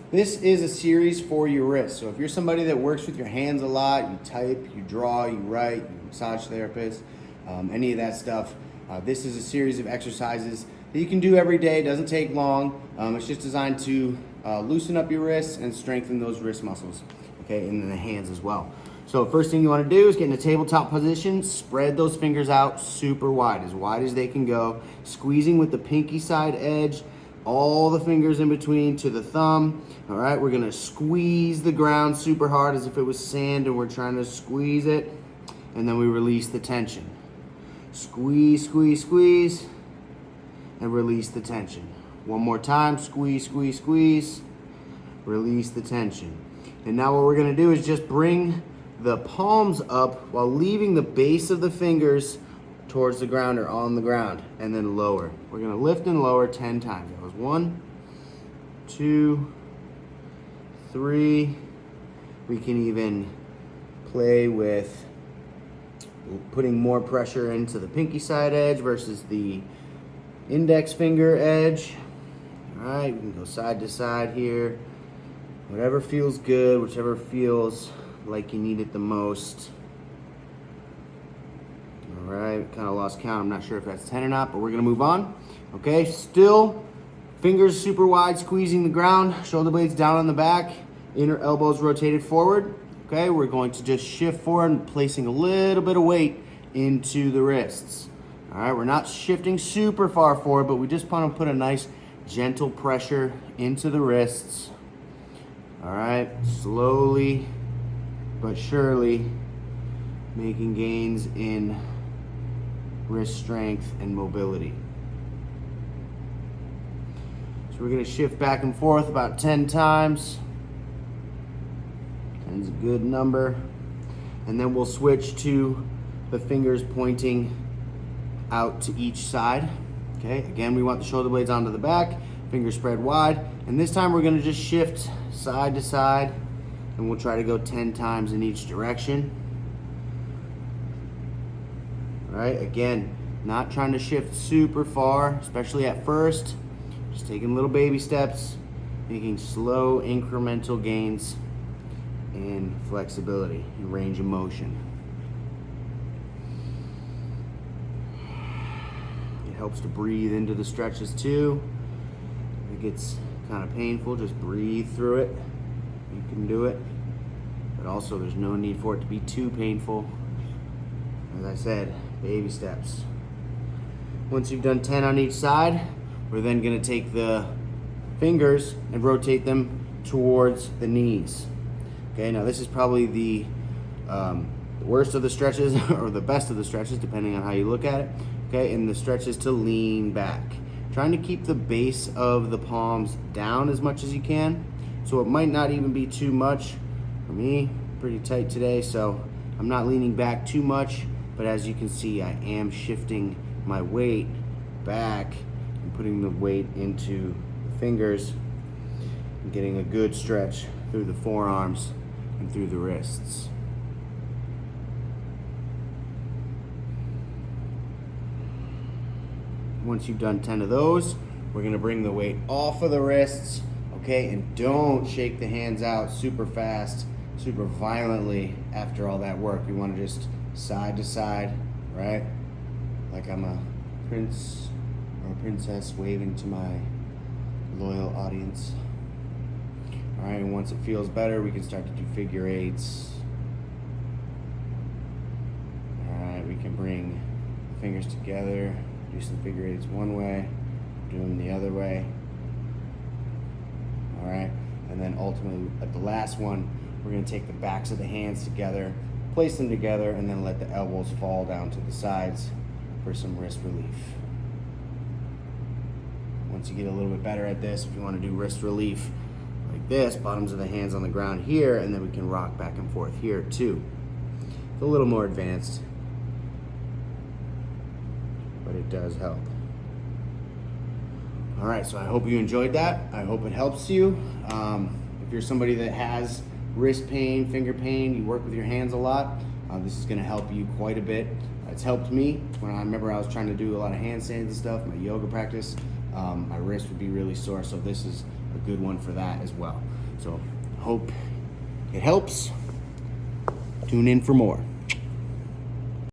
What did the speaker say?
This is a series for your wrist. So if you're somebody that works with your hands a lot, you type, you draw, you write, you're a massage therapist, any of that stuff, this is a series of exercises that you can do every day. It doesn't take long. It's just designed to loosen up your wrists and strengthen those wrist muscles, okay, and then the hands as well. So first thing you want to do is get in a tabletop position, spread those fingers out super wide as they can go, squeezing with the pinky side edge, all the fingers in between to the thumb. All right, we're gonna squeeze the ground super hard as if it was sand and we're trying to squeeze it, and then we release the tension. Squeeze, squeeze, squeeze, and release the tension. One more time, squeeze, squeeze, squeeze, release the tension. And now what we're gonna do is just bring the palms up while leaving the base of the fingers towards the ground or on the ground, and then lower. We're gonna lift and lower 10 times. That was 1, 2, 3. We can even play with putting more pressure into the pinky side edge versus the index finger edge. All right, we can go side to side here. Whatever feels good, whichever feels like you need it the most. All right, kind of lost count. I'm not sure if that's 10 or not, but we're gonna move on. Okay, still fingers super wide, squeezing the ground, shoulder blades down on the back, inner elbows rotated forward. Okay, we're going to just shift forward and placing a little bit of weight into the wrists. All right, we're not shifting super far forward, but we just want to put a nice gentle pressure into the wrists. All right, slowly but surely making gains in wrist strength and mobility. So we're gonna shift back and forth about 10 times. 10's a good number. And then we'll switch to the fingers pointing out to each side. Okay, again, we want the shoulder blades onto the back, fingers spread wide. And this time we're gonna just shift side to side, and we'll try to go 10 times in each direction. All right, again, not trying to shift super far, especially at first. Just taking little baby steps, making slow incremental gains in flexibility and range of motion. It helps to breathe into the stretches too. If it gets kind of painful, just breathe through it. You can do it, but also there's no need for it to be too painful. As I said, baby steps. Once you've done 10 on each side, we're then gonna take the fingers and rotate them towards the knees. Okay, now this is probably the worst of the stretches or the best of the stretches, depending on how you look at it. Okay, and the stretch is to lean back. Trying to keep the base of the palms down as much as you can. So it might not even be too much. For me, pretty tight today, so I'm not leaning back too much. But as you can see, I am shifting my weight back and putting the weight into the fingers and getting a good stretch through the forearms and through the wrists. Once you've done 10 of those, we're gonna bring the weight off of the wrists, okay? And don't shake the hands out super fast, super violently after all that work. We wanna just side to side, right? Like I'm a prince or a princess waving to my loyal audience. All right, and once it feels better, we can start to do figure eights. All right, we can bring the fingers together, do some figure eights one way, do them the other way. All right, and then ultimately at the last one, we're gonna take the backs of the hands together, place them together, and then let the elbows fall down to the sides for some wrist relief. Once you get a little bit better at this, if you want to do wrist relief like this, bottoms of the hands on the ground here, and then we can rock back and forth here too. It's a little more advanced, but it does help. All right, so I hope you enjoyed that. I hope it helps you. If you're somebody that has wrist pain, finger pain, you work with your hands a lot, this is gonna help you quite a bit. It's helped me when I remember I was trying to do a lot of handstands and stuff, my yoga practice. my wrist would be really sore. So this is a good one for that as well. So hope it helps. Tune in for more.